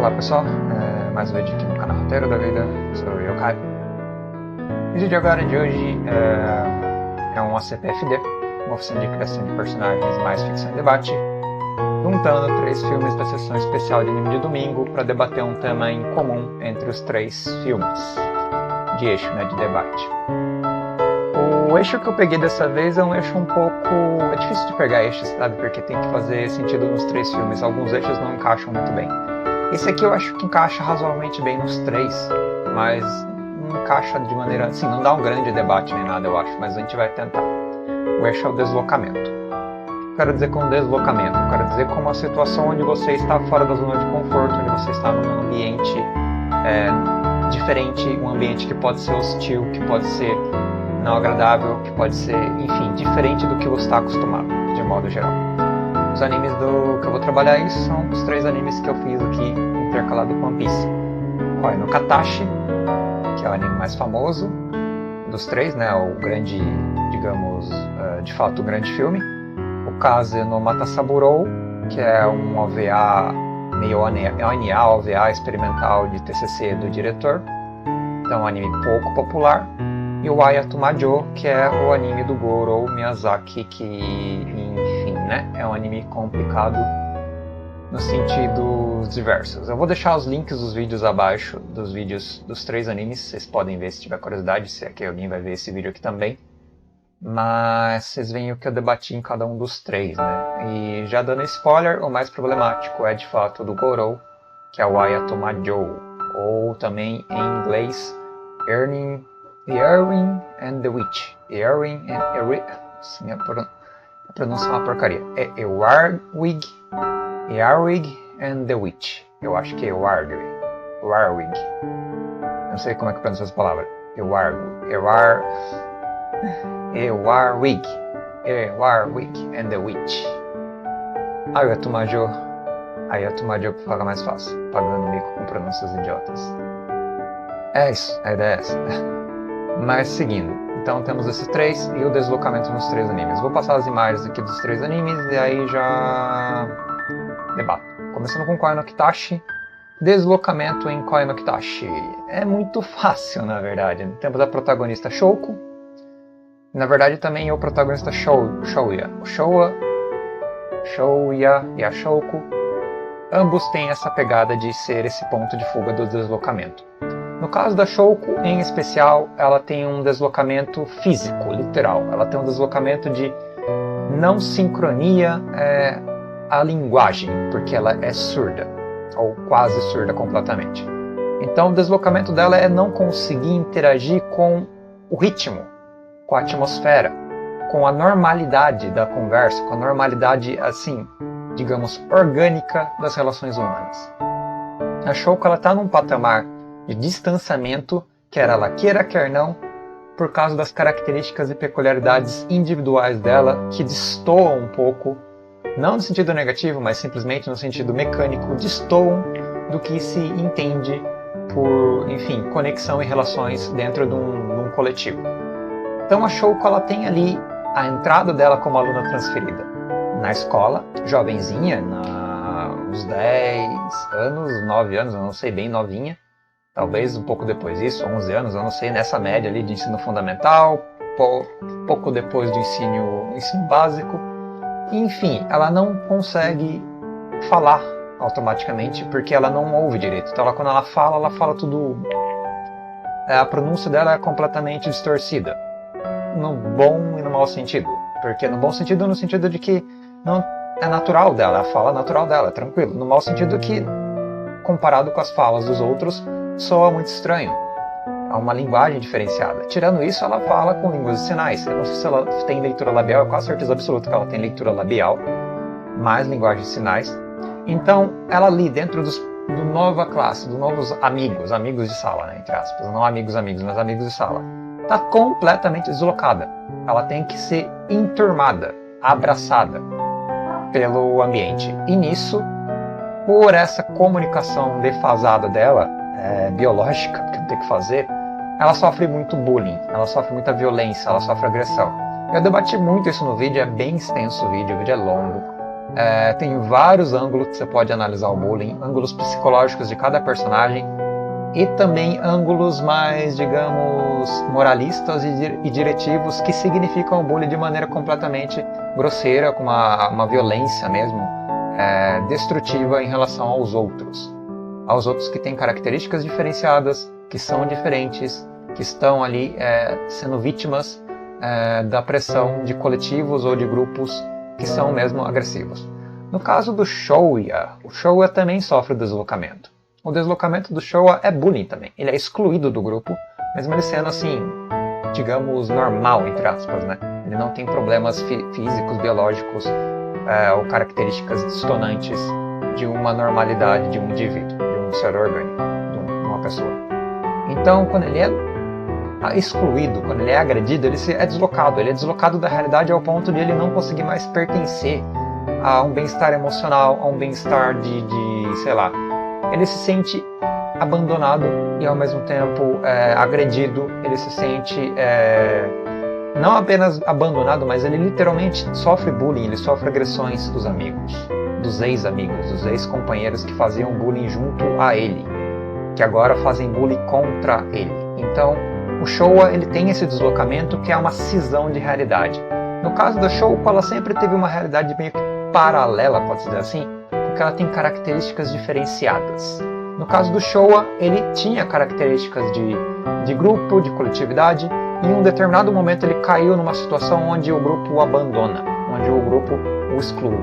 Olá pessoal, mais um vídeo aqui no canal Roteiro da Vida, sou eu, Caio. O vídeo de agora de hoje é um ACPFD, uma oficina de criação de personagens mais ficção e debate, juntando 3 filmes da sessão especial de anime de domingo para debater um tema em comum entre os 3 filmes, de eixo, de debate. O eixo que eu peguei dessa vez é um eixo um pouco... é difícil de pegar eixos, sabe? Porque tem que fazer sentido nos 3 filmes, alguns eixos não encaixam muito bem. Esse aqui eu acho que encaixa razoavelmente bem nos 3, mas não encaixa de maneira... assim, não dá um grande debate nem nada, eu acho, mas a gente vai tentar. O eixo é o deslocamento. O que eu quero dizer com deslocamento? Eu quero dizer como a situação onde você está fora da zona de conforto, onde você está num ambiente diferente, um ambiente que pode ser hostil, que pode ser não agradável, que pode ser, enfim, diferente do que você está acostumado, de modo geral. Os animes que eu vou trabalhar isso são os 3 animes que eu fiz aqui, intercalado com One Piece. Koi no Katashi, que é o anime mais famoso dos 3, o grande, digamos, de fato, o grande filme. O Kaze no Matasaburou, que é um OVA, meio ONA, OVA experimental de TCC do diretor. Então, um anime pouco popular. E o Ayatomajo, que é o anime do Goro Miyazaki, que, enfim, é um anime complicado nos sentidos diversos. Eu vou deixar os links dos vídeos abaixo, dos vídeos dos 3 animes, vocês podem ver se tiver curiosidade, se é que alguém vai ver esse vídeo aqui também. Mas vocês veem o que eu debati em cada um dos 3, E já dando spoiler, o mais problemático é de fato do Goro, que é o Ayatomajo, ou também em inglês, The Earwig and the Witch. The Earwig and the Witch. Minha pronúncia é uma porcaria. É Earwig and the Witch. Eu acho que é Earwig. Não sei como é que pronuncia essa palavra. Earwig and the Witch. Ayatomajo para ficar mais fácil. Pagando mico com pronúncias idiotas. É isso, a ideia é essa. Mas seguindo, então temos esses 3 e o deslocamento nos 3 animes. Vou passar as imagens aqui dos 3 animes e aí já debato. Começando com Koi no Kitashi. Deslocamento em Koi no Kitashi. É muito fácil, na verdade. Temos a protagonista Shouko. Na verdade também é o protagonista Shouya. O Shouya e a Shouko. Ambos têm essa pegada de ser esse ponto de fuga do deslocamento. No caso da Shouko, em especial, ela tem um deslocamento físico, literal. Ela tem um deslocamento de não sincronia à linguagem, porque ela é surda, ou quase surda completamente. Então o deslocamento dela é não conseguir interagir com o ritmo, com a atmosfera, com a normalidade da conversa, com a normalidade, assim, digamos, orgânica das relações humanas. A Shouko está num patamar de distanciamento, quer ela queira, quer não, por causa das características e peculiaridades individuais dela, que destoam um pouco, não no sentido negativo, mas simplesmente no sentido mecânico, destoam do que se entende por, enfim, conexão e relações dentro de um coletivo. Então a Shouko, ela tem ali a entrada dela como aluna transferida na escola, jovenzinha, uns 10 anos, 9 anos, eu não sei, bem novinha, talvez um pouco depois disso, 11 anos, eu não sei, nessa média ali de ensino fundamental, pouco depois do ensino básico. Enfim, ela não consegue falar automaticamente porque ela não ouve direito. Então quando ela fala tudo... a pronúncia dela é completamente distorcida, no bom e no mau sentido. Porque no bom sentido, no sentido de que não é natural dela, a fala natural dela, tranquilo. No mau sentido que, comparado com as falas dos outros, soa muito estranho. É uma linguagem diferenciada. Tirando isso, ela fala com línguas de sinais. Eu não sei se ela tem leitura labial, eu quase certeza absoluta que ela tem leitura labial, mais linguagem de sinais. Então, ela ali, dentro do nova classe, dos novos amigos de sala, entre aspas, não amigos, mas amigos de sala, está completamente deslocada. Ela tem que ser enturmada, abraçada pelo ambiente. E nisso, por essa comunicação defasada dela, biológica, que não tem o que fazer, ela sofre muito bullying, ela sofre muita violência, ela sofre agressão. Eu debati muito isso no vídeo, é bem extenso o vídeo é longo. Tem vários ângulos que você pode analisar o bullying, ângulos psicológicos de cada personagem e também ângulos mais, digamos, moralistas e diretivos que significam o bullying de maneira completamente grosseira, com uma violência mesmo, destrutiva em relação aos outros que têm características diferenciadas, que são diferentes, que estão ali sendo vítimas da pressão de coletivos ou de grupos que são mesmo agressivos. No caso do Shouya, o Shouya também sofre deslocamento. O deslocamento do Shouya é bullying também. Ele é excluído do grupo, mesmo ele sendo assim, digamos, normal, entre aspas, né? Ele não tem problemas físicos, biológicos ou características distonantes de uma normalidade de um indivíduo, de um ser orgânico, de uma pessoa. Então, quando ele é excluído, quando ele é agredido, ele é deslocado da realidade ao ponto de ele não conseguir mais pertencer a um bem-estar emocional, a um bem-estar sei lá. Ele se sente abandonado e ao mesmo tempo agredido, ele se sente não apenas abandonado, mas ele literalmente sofre bullying, ele sofre agressões dos amigos, dos ex-amigos, dos ex-companheiros que faziam bullying junto a ele, que agora fazem bullying contra ele. Então, o Shouya, ele tem esse deslocamento que é uma cisão de realidade. No caso da Shouko, ela sempre teve uma realidade meio que paralela, pode-se dizer assim, porque ela tem características diferenciadas. No caso do Shouya, ele tinha características de grupo, de coletividade, e em um determinado momento ele caiu numa situação onde o grupo o abandona, onde o grupo o exclui.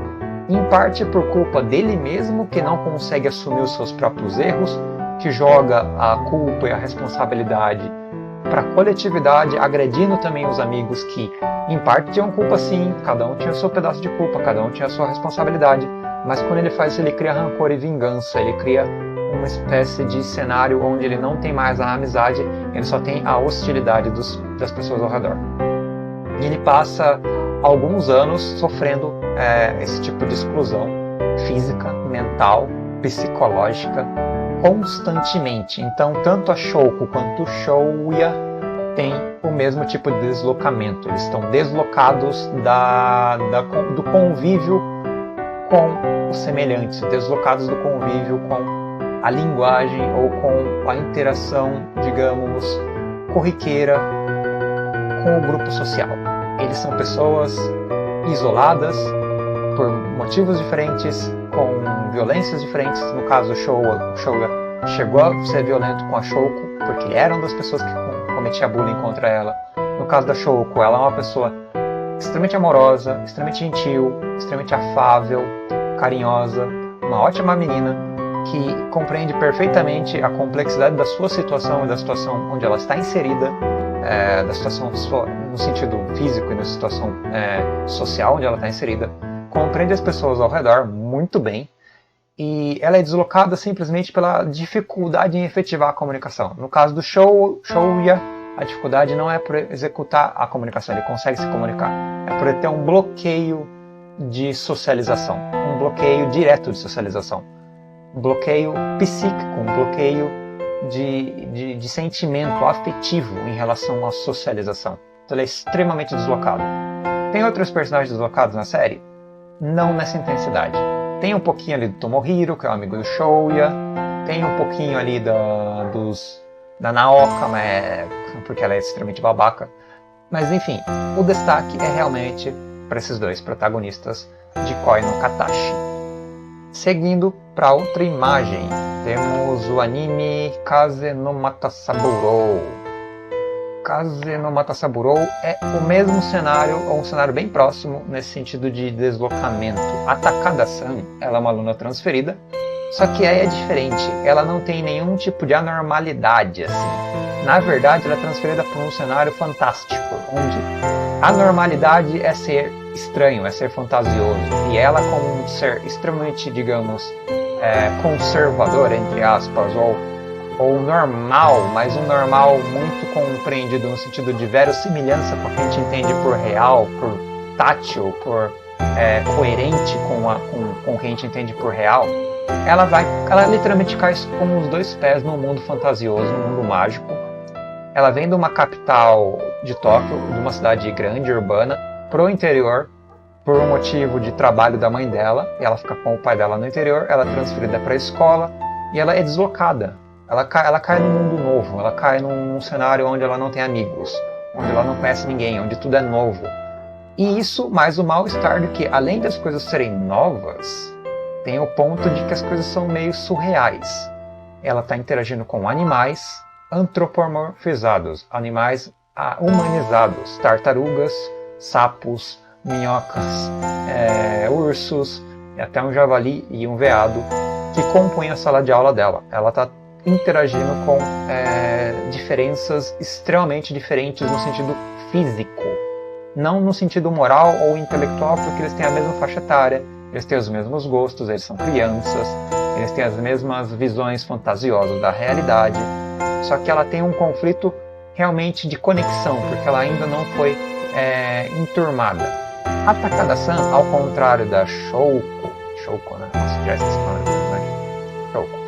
Em parte por culpa dele mesmo, que não consegue assumir os seus próprios erros, que joga a culpa e a responsabilidade para a coletividade, agredindo também os amigos que, em parte, tinham culpa sim, cada um tinha o seu pedaço de culpa, cada um tinha a sua responsabilidade, mas quando ele faz isso, ele cria rancor e vingança, ele cria uma espécie de cenário onde ele não tem mais a amizade, ele só tem a hostilidade das pessoas ao redor. E ele passa alguns anos sofrendo esse tipo de exclusão física, mental, psicológica, constantemente. Então, tanto a Shouko quanto o Shouya têm o mesmo tipo de deslocamento. Eles estão deslocados do convívio com os semelhantes, deslocados do convívio com a linguagem ou com a interação, digamos, corriqueira com o grupo social. Eles são pessoas isoladas por motivos diferentes, com violências diferentes. No caso, o Shouya chegou a ser violento com a Shouko, porque ele era uma das pessoas que cometia bullying contra ela. No caso da Shouko, ela é uma pessoa extremamente amorosa, extremamente gentil, extremamente afável, carinhosa, uma ótima menina que compreende perfeitamente a complexidade da sua situação e da situação onde ela está inserida, da situação no sentido físico e na situação social onde ela está inserida, compreende as pessoas ao redor muito bem, e ela é deslocada simplesmente pela dificuldade em efetivar a comunicação. No caso do Shouya, a dificuldade não é por executar a comunicação, ele consegue se comunicar, é por ele ter um bloqueio de socialização, um bloqueio direto de socialização, um bloqueio psíquico, um bloqueio de sentimento afetivo em relação à socialização. Então ele é extremamente deslocado. Tem outros personagens deslocados na série? Não nessa intensidade. Tem um pouquinho ali do Tomohiro, que é o amigo do Shouya. Tem um pouquinho ali da Naoka, porque ela é extremamente babaca. Mas enfim, o destaque é realmente para esses dois protagonistas de Koi no Katashi. Seguindo para outra imagem, temos o anime Kaze no Matasaburou. Kaze no Matasaburou é o mesmo cenário, ou um cenário bem próximo nesse sentido de deslocamento. A Takada-san, ela é uma aluna transferida, só que aí é diferente, ela não tem nenhum tipo de anormalidade, assim. Na verdade, ela é transferida para um cenário fantástico, onde a normalidade é ser estranho, é ser fantasioso, e ela, como um ser extremamente, digamos, conservador, entre aspas, ou normal, mas um normal muito compreendido no sentido de verossimilhança com o que a gente entende por real, por tátil, por coerente com o que a gente entende por real, ela literalmente cai com os dois pés no mundo fantasioso, no mundo mágico. Ela vem de uma capital de Tóquio, de uma cidade grande, urbana, pro interior, por um motivo de trabalho da mãe dela, e ela fica com o pai dela no interior, ela é transferida para a escola e ela é deslocada. Ela cai num mundo novo, ela cai num cenário onde ela não tem amigos, onde ela não conhece ninguém, onde tudo é novo. E isso, mais o mal-estar de que, além das coisas serem novas, tem o ponto de que as coisas são meio surreais. Ela está interagindo com animais antropomorfizados, animais humanizados, tartarugas, sapos, minhocas, ursos, e até um javali e um veado que compõem a sala de aula dela. Ela está interagindo com diferenças extremamente diferentes no sentido físico, não no sentido moral ou intelectual, porque eles têm a mesma faixa etária, eles têm os mesmos gostos, eles são crianças, eles têm as mesmas visões fantasiosas da realidade, só que ela tem um conflito realmente de conexão, porque ela ainda não foi enturmada. A Takada-san, ao contrário da Shouko, né? Nossa, já esqueci o nome, né? Shouko.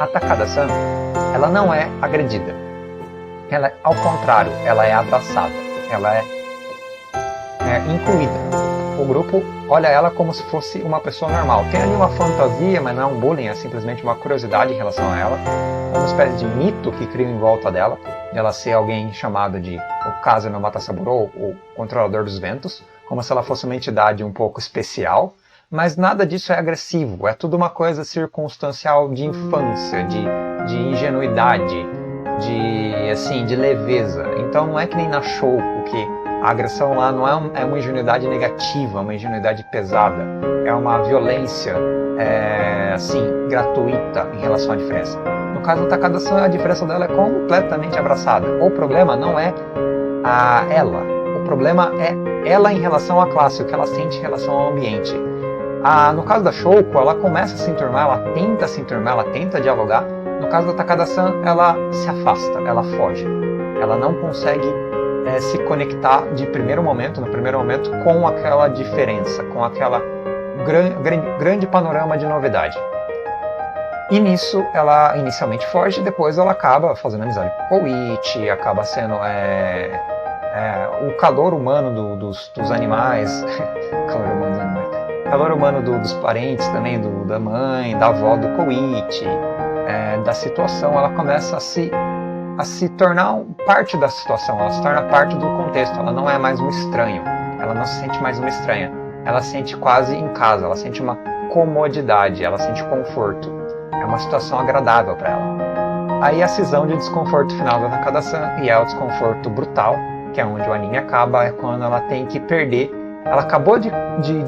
A Takada-san, ela não é agredida. Ela, ao contrário, ela é abraçada. Ela é incluída. O grupo olha ela como se fosse uma pessoa normal. Tem ali uma fantasia, mas não é um bullying, é simplesmente uma curiosidade em relação a ela. Uma espécie de mito que cria em volta dela, de ela ser alguém chamado de o Kazeno Matasaburo, o controlador dos ventos, como se ela fosse uma entidade um pouco especial, mas nada disso é agressivo, é tudo uma coisa circunstancial de infância, de ingenuidade, de leveza. Então não é que nem na Shouko, que a agressão lá não é uma ingenuidade negativa, uma ingenuidade pesada, é uma violência gratuita em relação à diferença. No caso da Takada-san, a diferença dela é completamente abraçada. O problema não é ela, o problema é ela em relação à classe, o que ela sente em relação ao ambiente. No caso da Shouko, ela começa a se enturmar, ela tenta se enturmar, ela tenta dialogar. No caso da Takada-san, ela se afasta, ela foge. Ela não consegue se conectar no primeiro momento, com aquela diferença, com aquela grande panorama de novidade. E nisso ela inicialmente foge, depois ela acaba fazendo amizade com o Koichi, acaba sendo o calor humano dos animais, calor humano dos parentes também, da mãe, da avó do Koichi, da situação. Ela começa a se tornar parte da situação, ela se torna parte do contexto, ela não é mais um estranho, ela não se sente mais uma estranha, ela se sente quase em casa, ela sente uma comodidade, ela sente conforto. É uma situação agradável para ela. Aí a cisão de desconforto final da Takada-san, e é o desconforto brutal, que é onde o anime acaba, é quando ela tem que perder. Ela acabou de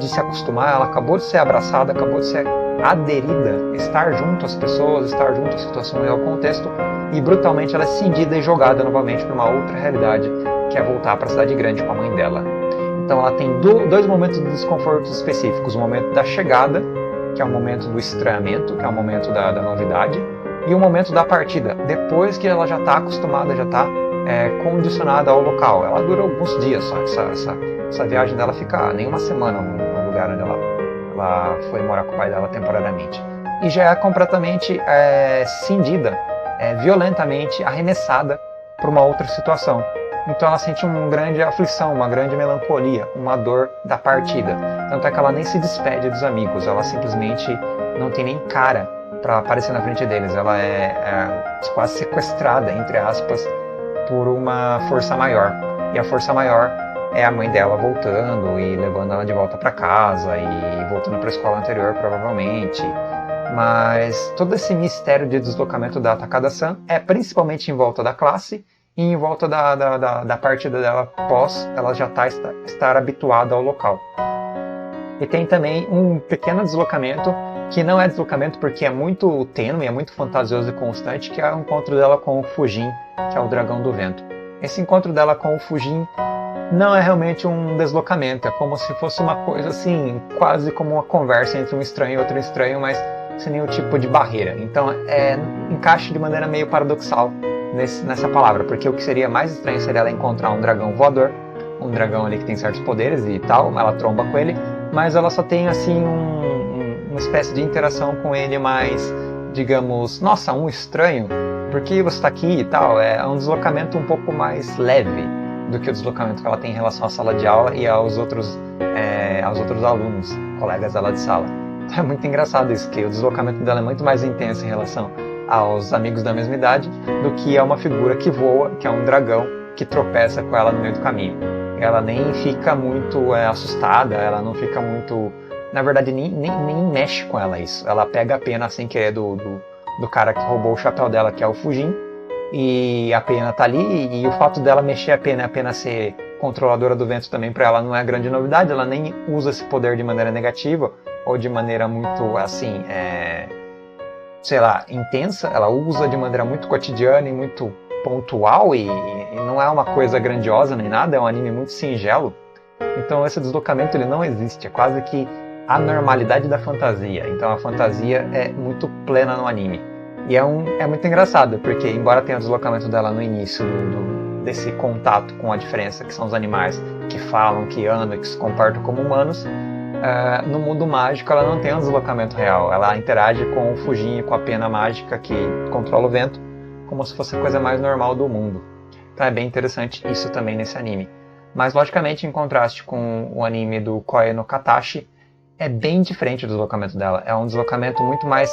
se acostumar, ela acabou de ser abraçada, acabou de ser aderida, estar junto às pessoas, estar junto à situação e ao contexto, e brutalmente ela é cindida e jogada novamente para uma outra realidade, que é voltar para a cidade grande com a mãe dela. Então ela tem dois momentos de desconforto específicos, o momento da chegada, que é o momento do estranhamento, que é o momento da novidade, e o momento da partida, depois que ela já está acostumada, já está condicionada ao local. Ela dura alguns dias só, essa viagem dela fica nem uma semana no lugar onde ela foi morar com o pai dela temporariamente. E já é completamente cindida, violentamente arremessada para uma outra situação. Então ela sente uma grande aflição, uma grande melancolia, uma dor da partida. Tanto é que ela nem se despede dos amigos, ela simplesmente não tem nem cara para aparecer na frente deles. Ela é quase sequestrada, entre aspas, por uma força maior. E a força maior é a mãe dela voltando e levando ela de volta para casa e voltando para a escola anterior, provavelmente. Mas todo esse mistério de deslocamento da Takada-san é principalmente em volta da classe e em volta da partida dela pós ela já estar habituada ao local. E tem também um pequeno deslocamento, que não é deslocamento porque é muito tênue, é muito fantasioso e constante, que é o encontro dela com o Fujin, que é o dragão do vento. Esse encontro dela com o Fujin não é realmente um deslocamento, é como se fosse uma coisa assim, quase como uma conversa entre um estranho e outro estranho, mas sem nenhum tipo de barreira. Então encaixa de maneira meio paradoxal nessa palavra, porque o que seria mais estranho seria ela encontrar um dragão voador, um dragão ali que tem certos poderes e tal, ela tromba com ele, mas ela só tem assim uma espécie de interação com ele mais, digamos, nossa, um estranho, por que você está aqui e tal, é um deslocamento um pouco mais leve, do que o deslocamento que ela tem em relação à sala de aula e aos outros alunos, colegas dela de sala. Então é muito engraçado isso, que o deslocamento dela é muito mais intenso em relação aos amigos da mesma idade do que a uma figura que voa, que é um dragão, que tropeça com ela no meio do caminho. Ela nem fica muito assustada, ela não fica muito... Na verdade, nem mexe com ela isso. Ela pega a pena sem querer do cara que roubou o chapéu dela, que é o Fujin, e a pena tá ali, e o fato dela mexer a pena ser controladora do vento também para ela não é grande novidade. Ela nem usa esse poder de maneira negativa ou de maneira muito, assim, sei lá, intensa. Ela usa de maneira muito cotidiana e muito pontual, e não é uma coisa grandiosa nem nada, é um anime muito singelo. Então esse deslocamento ele não existe, é quase que a normalidade da fantasia. Então a fantasia é muito plena no anime. E é muito engraçado, porque embora tenha o deslocamento dela no início desse contato com a diferença, que são os animais que falam, que andam, que se comportam como humanos, no mundo mágico ela não tem um deslocamento real. Ela interage com o Fujin, com a pena mágica que controla o vento, como se fosse a coisa mais normal do mundo. Então é bem interessante isso também nesse anime. Mas logicamente, em contraste com o anime do Koe no Katachi, é bem diferente o deslocamento dela. É um deslocamento muito mais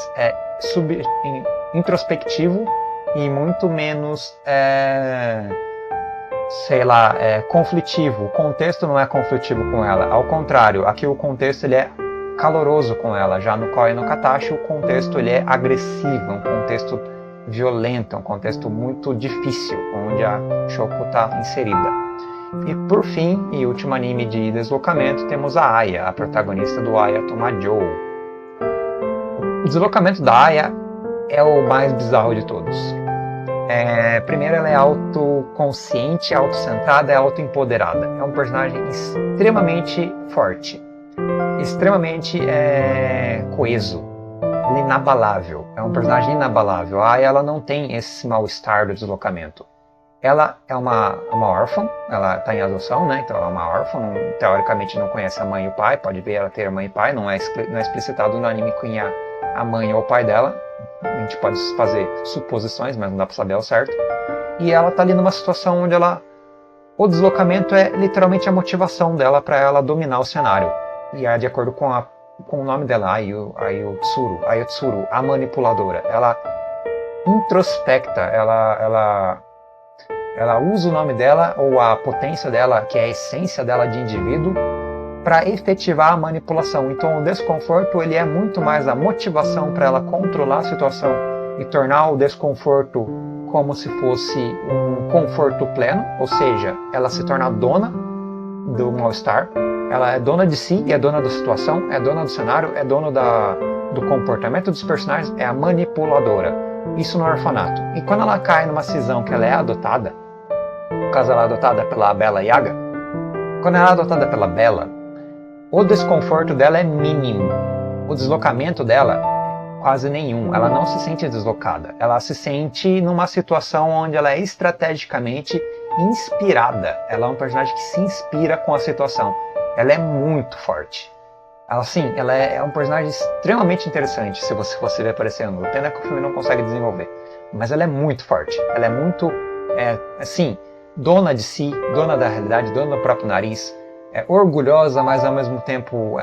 introspectivo e muito menos, conflitivo. O contexto não é conflitivo com ela. Ao contrário, aqui o contexto ele é caloroso com ela. Já no Koe no Katachi, o contexto ele é agressivo, um contexto violento, um contexto muito difícil, onde a Shouko está inserida. E por fim, e último anime de deslocamento, temos a Aya, a protagonista do Aya Tomajou. O deslocamento da Aya é o mais bizarro de todos. Primeiro, ela é autoconsciente, autocentrada, é autoempoderada. É um personagem extremamente forte, extremamente coeso, inabalável. É um personagem inabalável. A Aya ela não tem esse mal-estar do deslocamento. Ela é uma órfã, ela está em adoção, né? Então ela é uma órfã, teoricamente não conhece a mãe e o pai, pode ver ela ter mãe e pai, não é explicitado no anime quem é a mãe ou o pai dela. A gente pode fazer suposições, mas não dá para saber ao certo. E ela está ali numa situação onde o deslocamento é literalmente a motivação dela para ela dominar o cenário. E é de acordo com o nome dela, Ayotsuru, a manipuladora. Ela introspecta, ela usa o nome dela ou a potência dela, que é a essência dela de indivíduo, para efetivar a manipulação. Então o desconforto ele é muito mais a motivação para ela controlar a situação e tornar o desconforto como se fosse um conforto pleno, ou seja, ela se torna dona do mal-estar, ela é dona de si e é dona da situação, é dona do cenário, é dona do comportamento dos personagens, é a manipuladora. Isso no orfanato. E quando ela cai numa cisão que ela é adotada, no caso ela é adotada pela Bela Yaga, quando ela é adotada pela Bela, o desconforto dela é mínimo. O deslocamento dela é quase nenhum. Ela não se sente deslocada. Ela se sente numa situação onde ela é estrategicamente inspirada. Ela é um personagem que se inspira com a situação. Ela é muito forte. Ela é um personagem extremamente interessante, se você ver aparecendo. Pena que o filme não consegue desenvolver. Mas ela é muito forte. Ela é muito, dona de si, dona da realidade, dona do próprio nariz. É orgulhosa, mas ao mesmo tempo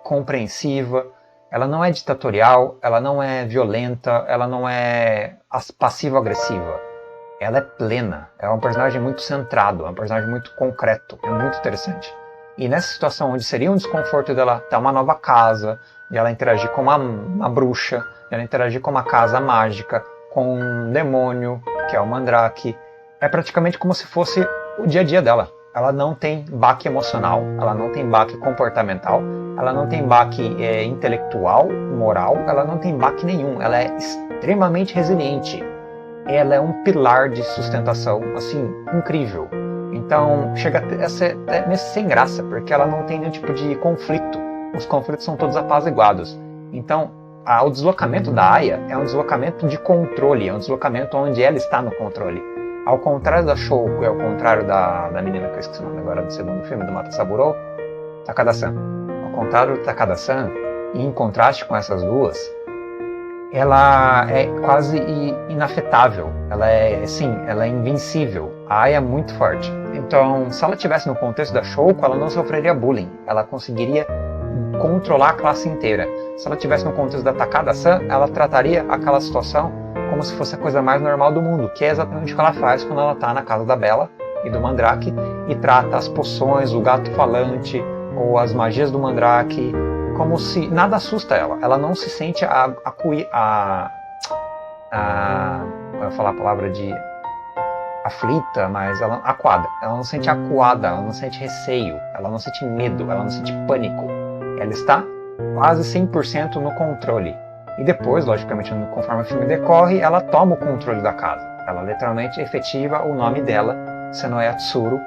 compreensiva. Ela não é ditatorial, ela não é violenta, ela não é passivo-agressiva. Ela é plena. É um personagem muito centrado, é um personagem muito concreto. É muito interessante. E nessa situação onde seria um desconforto dela ter uma nova casa, de ela interagir com uma bruxa, de ela interagir com uma casa mágica, com um demônio, que é o Mandrake, é praticamente como se fosse o dia a dia dela. Ela não tem baque emocional, ela não tem baque comportamental, ela não tem baque intelectual, moral, ela não tem baque nenhum. Ela é extremamente resiliente. Ela é um pilar de sustentação, assim, incrível. Então, chega a ser meio sem graça, porque ela não tem nenhum tipo de conflito. Os conflitos são todos apaziguados. Então, o deslocamento da Aya é um deslocamento de controle, é um deslocamento onde ela está no controle. Ao contrário da Shouko e ao contrário da menina que eu esqueci o nome agora do segundo filme, do Mata Saburo, Takada-san. Ao contrário do Takada-san, e em contraste com essas duas, ela é quase inafetável, ela é invencível. A Aya é muito forte. Então, se ela estivesse no contexto da Shouko, ela não sofreria bullying, ela conseguiria controlar a classe inteira. Se ela estivesse no contexto da Takada-san, ela trataria aquela situação como se fosse a coisa mais normal do mundo, que é exatamente o que ela faz quando ela está na casa da Bella e do Mandrake e trata as poções, o gato falante ou as magias do Mandrake como se nada assusta ela. Ela não se sente vou falar a palavra de aflita, mas ela acuada. Ela não sente acuada, ela não sente receio, ela não sente medo, ela não sente pânico. Ela está quase 100% no controle. E depois, logicamente, conforme o filme decorre, ela toma o controle da casa. Ela literalmente efetiva o nome dela, Senoe Tsuru,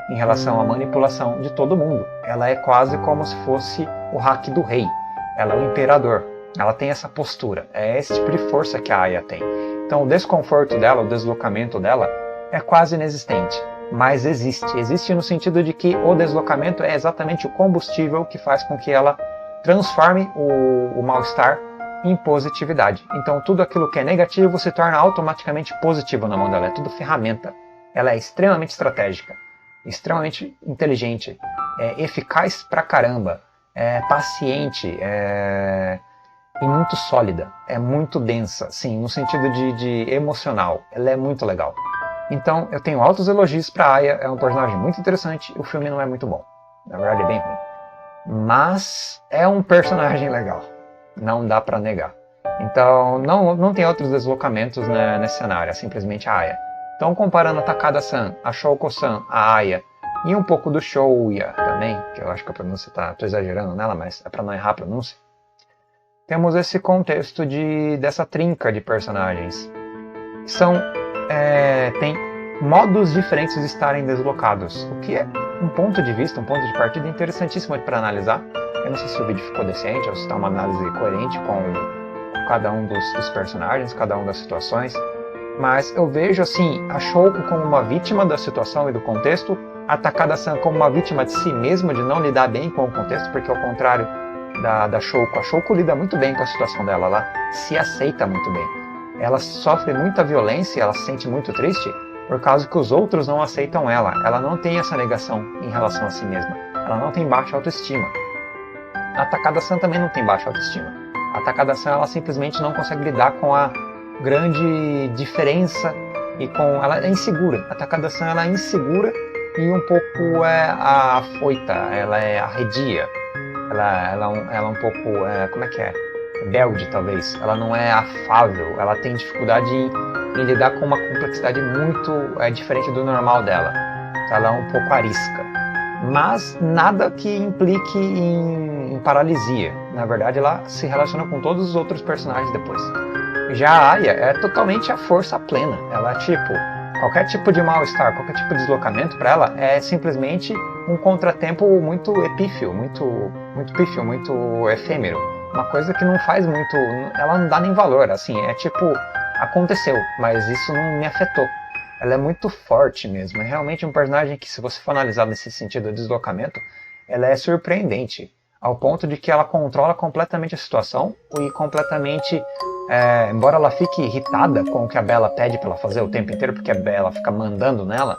em relação à manipulação de todo mundo. Ela é quase como se fosse o hack do rei. Ela é o imperador. Ela tem essa postura. É esse tipo de força que a Aya tem. Então o desconforto dela, o deslocamento dela, é quase inexistente. Mas existe. Existe no sentido de que o deslocamento é exatamente o combustível que faz com que ela transforme o mal-estar em positividade. Então tudo aquilo que é negativo se torna automaticamente positivo na mão dela. É tudo ferramenta. Ela é extremamente estratégica, extremamente inteligente, eficaz pra caramba, paciente, e muito sólida, é muito densa, sim, no sentido de emocional. Ela é muito legal. Então eu tenho altos elogios pra Aya, é um personagem muito interessante. O filme não é muito bom, na verdade é bem ruim, mas é um personagem legal, não dá pra negar. Então não tem outros deslocamentos, né, nesse cenário, é simplesmente a Aya. Então comparando a Takada-san, a Shouko-san, a Aya e um pouco do Shouya também, que eu acho que a pronúncia tô exagerando nela, mas é pra não errar a pronúncia, temos esse contexto dessa trinca de personagens. Tem modos diferentes de estarem deslocados, o que é um ponto de vista, um ponto de partida interessantíssimo para analisar. Eu não sei se o vídeo ficou decente ou se está uma análise coerente com cada um dos personagens, cada uma das situações, mas eu vejo assim a Shouko como uma vítima da situação e do contexto, a Takada-san como uma vítima de si mesma, de não lidar bem com o contexto, porque ao contrário da Shouko, a Shouko lida muito bem com a situação dela, ela se aceita muito bem. Ela sofre muita violência, ela se sente muito triste por causa que os outros não aceitam ela. Ela não tem essa negação em relação a si mesma. Ela não tem baixa autoestima. A Takada-san também não tem baixa autoestima. A Takada-san ela simplesmente não consegue lidar com a grande diferença e com ela é insegura. A Takada-san ela é insegura e um pouco afoita, ela é arredia. Ela é um pouco, como é que é? Rebelde, talvez. Ela não é afável, ela tem dificuldade em lidar com uma complexidade muito diferente do normal dela. Ela é um pouco arisca. Mas nada que implique em paralisia. Na verdade, ela se relaciona com todos os outros personagens depois. Já a Aya é totalmente a força plena. Ela é tipo, qualquer tipo de mal-estar, qualquer tipo de deslocamento para ela é simplesmente um contratempo muito epífio, muito pífio, muito efêmero. Uma coisa que não faz muito, ela não dá nem valor, assim, é tipo, aconteceu, mas isso não me afetou. Ela é muito forte mesmo, é realmente um personagem que, se você for analisar nesse sentido de deslocamento, ela é surpreendente, ao ponto de que ela controla completamente a situação e completamente, embora ela fique irritada com o que a Bella pede para ela fazer o tempo inteiro, porque a Bella fica mandando nela,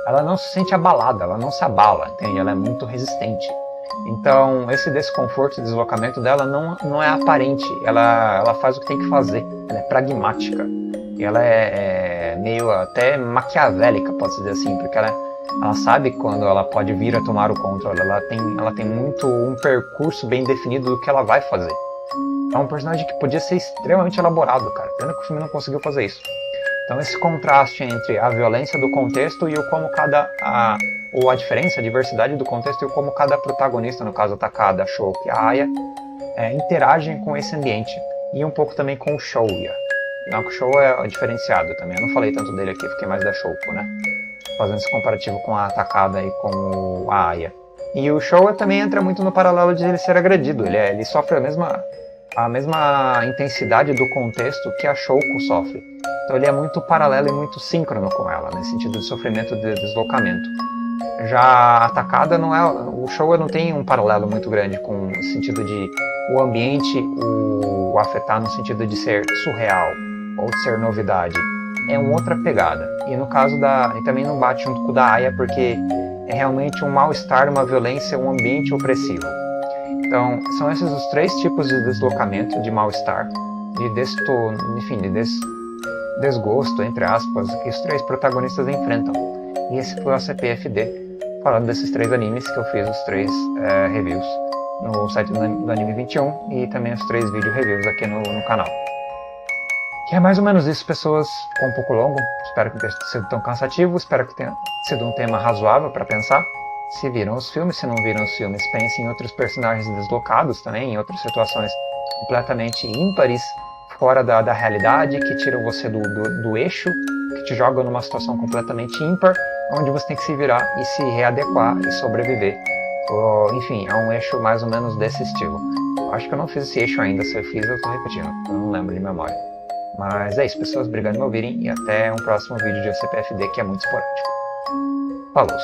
ela não se sente abalada, ela não se abala, entende? Ela é muito resistente. Então, esse desconforto e deslocamento dela não é aparente, ela faz o que tem que fazer, ela é pragmática. E ela é meio até maquiavélica, pode-se dizer assim, porque ela sabe quando ela pode vir a tomar o controle, ela tem muito um percurso bem definido do que ela vai fazer. É um personagem que podia ser extremamente elaborado, cara, pena que o filme não conseguiu fazer isso. Então esse contraste entre a violência do contexto e o como a diferença, a diversidade do contexto e o como cada protagonista, no caso a Takada, a Shouko e a Aya, interagem com esse ambiente. E um pouco também com o Shouya. Não, o Shou é diferenciado também, eu não falei tanto dele aqui, fiquei mais da Shouko, né? Fazendo esse comparativo com a Takada e com a Aya. E o Shouya também entra muito no paralelo de ele ser agredido, ele sofre a mesma intensidade do contexto que a Shouko sofre. Então ele é muito paralelo e muito síncrono com ela, nesse sentido de sofrimento de deslocamento. Já a Takada o Shouya não tem um paralelo muito grande com o sentido de o ambiente, o afetar no sentido de ser surreal ou de ser novidade. É uma outra pegada. E no caso e também não bate junto com o da Aya, porque é realmente um mal-estar, uma violência, um ambiente opressivo. Então, são esses os três tipos de deslocamento, de mal-estar, de desgosto, entre aspas, que os três protagonistas enfrentam. E esse foi o CPFD, falando desses três animes que eu fiz os três reviews no site do Anime 21 e também os três vídeo reviews aqui no canal. Que é mais ou menos isso, pessoas. Ficou um pouco longo, espero que não tenha sido tão cansativo, espero que tenha sido um tema razoável para pensar. Se viram os filmes, se não viram os filmes, pensem em outros personagens deslocados também, em outras situações completamente ímpares, fora da realidade, que tiram você do eixo, que te jogam numa situação completamente ímpar, onde você tem que se virar e se readequar e sobreviver. Enfim, é um eixo mais ou menos desse estilo. Acho que eu não fiz esse eixo ainda, se eu fiz eu tô repetindo, eu não lembro de memória. Mas é isso, pessoas, obrigado por me ouvirem e até um próximo vídeo de CPFD que é muito esporádico. Falou!